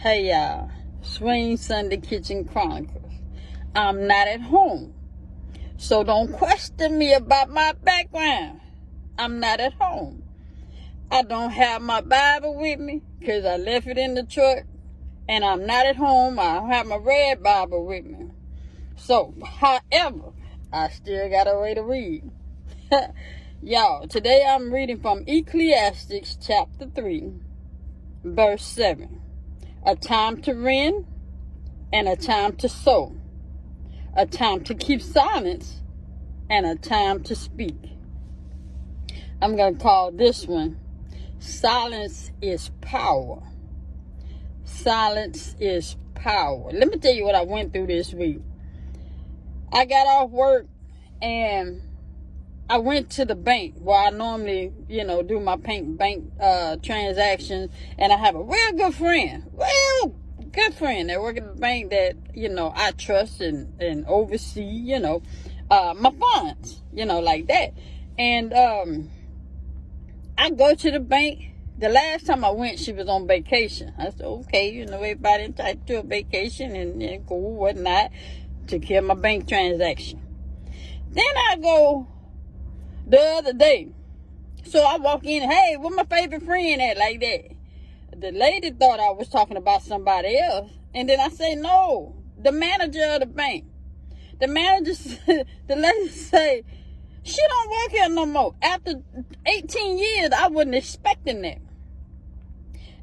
Hey y'all, Swing Sunday Kitchen Chronicles. I'm not at home, so don't question me about my background. I'm not at home. I don't have my Bible with me because I left it in the truck, and I'm not at home. I don't have my red Bible with me. So, however, I still got a way to read. Y'all, today I'm reading from Ecclesiastes chapter 3, verse 7. A time to rend and a time to sow. A time to keep silence and a time to speak. I'm going to call this one, Silence is Power. Silence is power. Let me tell you what I went through this week. I got off work and I went to the bank where I normally, do my bank transactions, and I have a real good friend that work at the bank that, I trust and oversee, my funds, like that. And I go to the bank. The last time I went, she was on vacation. I said, okay, everybody entitled to a vacation and cool, whatnot, to care of my bank transaction. Then I go the other day. So I walk in, hey, where my favorite friend at, like that? The lady thought I was talking about somebody else. And then I say, no, the manager of the bank. The lady say, she don't work here no more. After 18 years, I wasn't expecting that.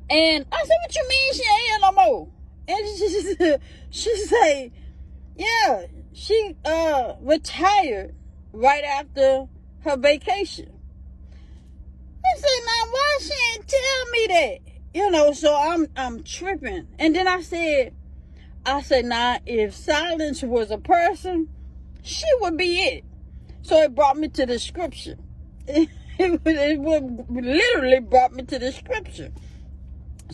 And I said, what you mean she ain't here no more? And she say, yeah, she retired right after her vacation. I said, now why she ain't tell me that? So I'm tripping. And then I said, now if silence was a person, she would be it. So it brought me to the scripture. It literally brought me to the scripture.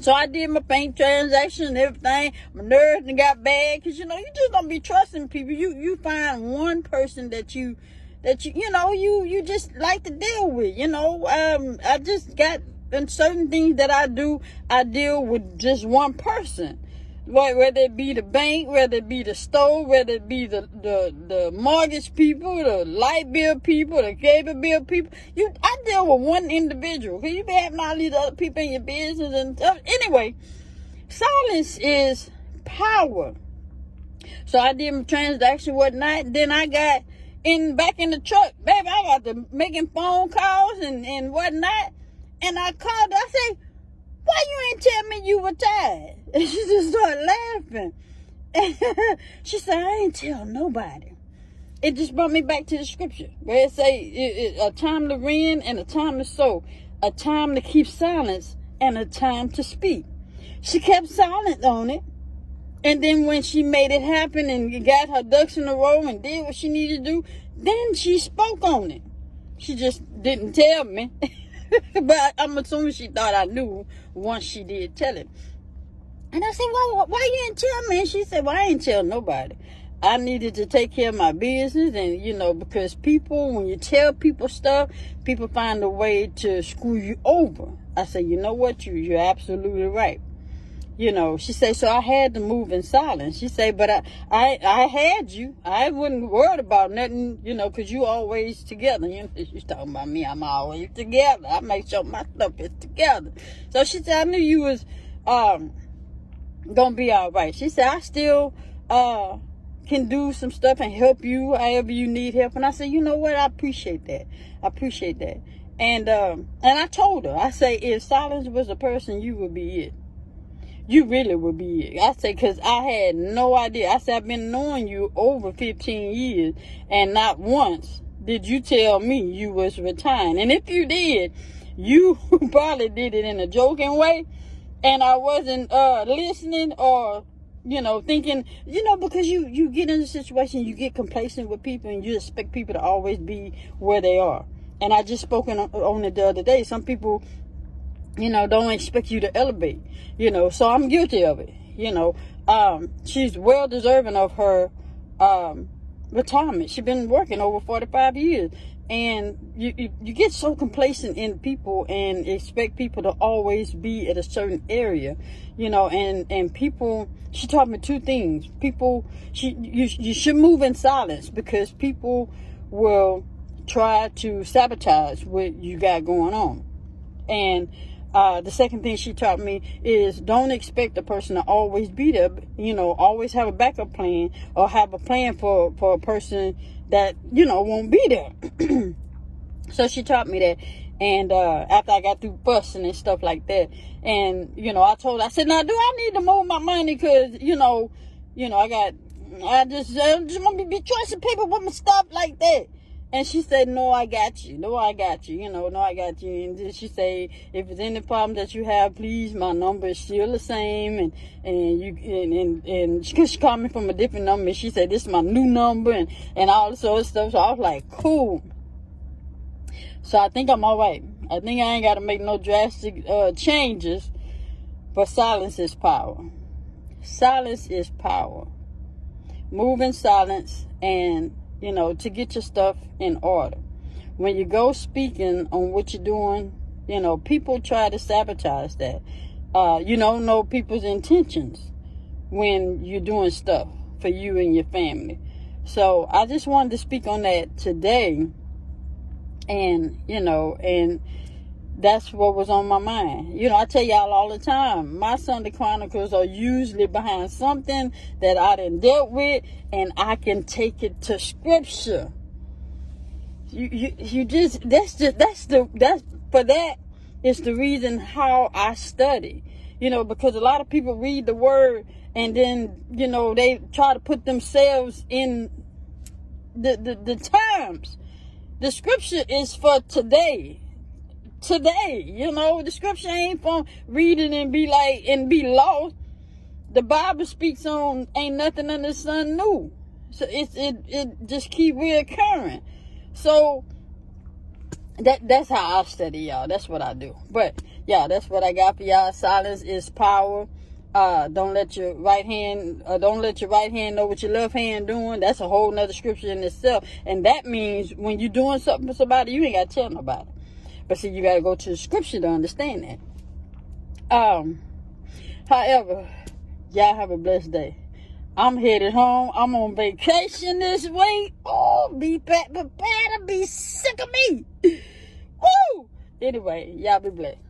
So I did my bank transaction and everything. My nerves got bad because, you just don't be trusting people. You find one person that you just like to deal with. I just got in certain things that I deal with just one person. Whether it be the bank, whether it be the store, whether it be the mortgage people, the light bill people, the cable bill people. I deal with one individual. Because you be having all these other people in your business and stuff. Anyway, silence is power. So I did my transaction whatnot. Then I got back in the truck. Baby, I got to making phone calls and whatnot. And I called her. I said, why you ain't tell me you were tired? And she just started laughing. She said, I ain't tell nobody. It just brought me back to the scripture where it say a time to rend and a time to sow, a time to keep silence and a time to speak. She kept silent on it. And then when she made it happen and got her ducks in a row and did what she needed to do, then she spoke on it. She just didn't tell me. But I'm assuming she thought I knew once she did tell it. And I said, well, why you didn't tell me? And she said, well, I ain't tell nobody. I needed to take care of my business. And, because people, when you tell people stuff, people find a way to screw you over. I said, you know what? You're absolutely right. She said, so I had to move in silence. She said, but I had you. I wasn't worried about nothing, because you always together. She's talking about me. I'm always together. I make sure my stuff is together. So she said, I knew you was going to be all right. She said, I still can do some stuff and help you however you need help. And I said, you know what? I appreciate that. And I told her, I say, if silence was a person, you would be it. You really would be it. I say, because I had no idea. I said, I've been knowing you over 15 years, and not once did you tell me you was retiring. And if you did, you probably did it in a joking way, and I wasn't listening or, thinking, because you get in a situation, you get complacent with people, and you expect people to always be where they are. And I just spoken on it the other day. Some people, don't expect you to elevate, so I'm guilty of it, she's well deserving of her retirement. She's been working over 45 years. And you get so complacent in people and expect people to always be at a certain area, and people, she taught me two things. You should move in silence, because people will try to sabotage what you got going on. And the second thing she taught me is, don't expect a person to always be there. Always have a backup plan, or have a plan for a person that, won't be there. So she taught me that. And after I got through fussing and stuff like that, and, I said, now, do I need to move my money? Because, I just want to be trusting people with my stuff like that. And she said, no, I got you. No, I got you. No, I got you. And then she said, if there's any problem that you have, please, my number is still the same. And because she called me from a different number, she said, this is my new number, and all this other stuff. So I was like, cool. So I think I'm all right. I think I ain't got to make no drastic changes. But silence is power. Silence is power. Move in silence, and to get your stuff in order. When you go speaking on what you're doing, people try to sabotage that. You don't know people's intentions when you're doing stuff for you and your family. So I just wanted to speak on that today. And, and that's what was on my mind. I tell y'all all the time, my Sunday Chronicles are usually behind something that I done dealt with, and I can take it to scripture. That's the reason how I study. Because a lot of people read the word, and then, they try to put themselves in the terms. The scripture is for today. The scripture ain't from reading and be lost. The Bible speaks on ain't nothing under the sun new. So it just keep reoccurring. So that's how I study, y'all. That's what I do. But yeah, that's what I got for y'all. Silence is power. Don't let your right hand know what your left hand doing. That's a whole nother scripture in itself. And that means when you're doing something for somebody, you ain't got to tell nobody. But see, you got to go to the scripture to understand that. However, y'all have a blessed day. I'm headed home. I'm on vacation this week. Oh, prepare to be sick of me. Woo! Anyway, y'all be blessed.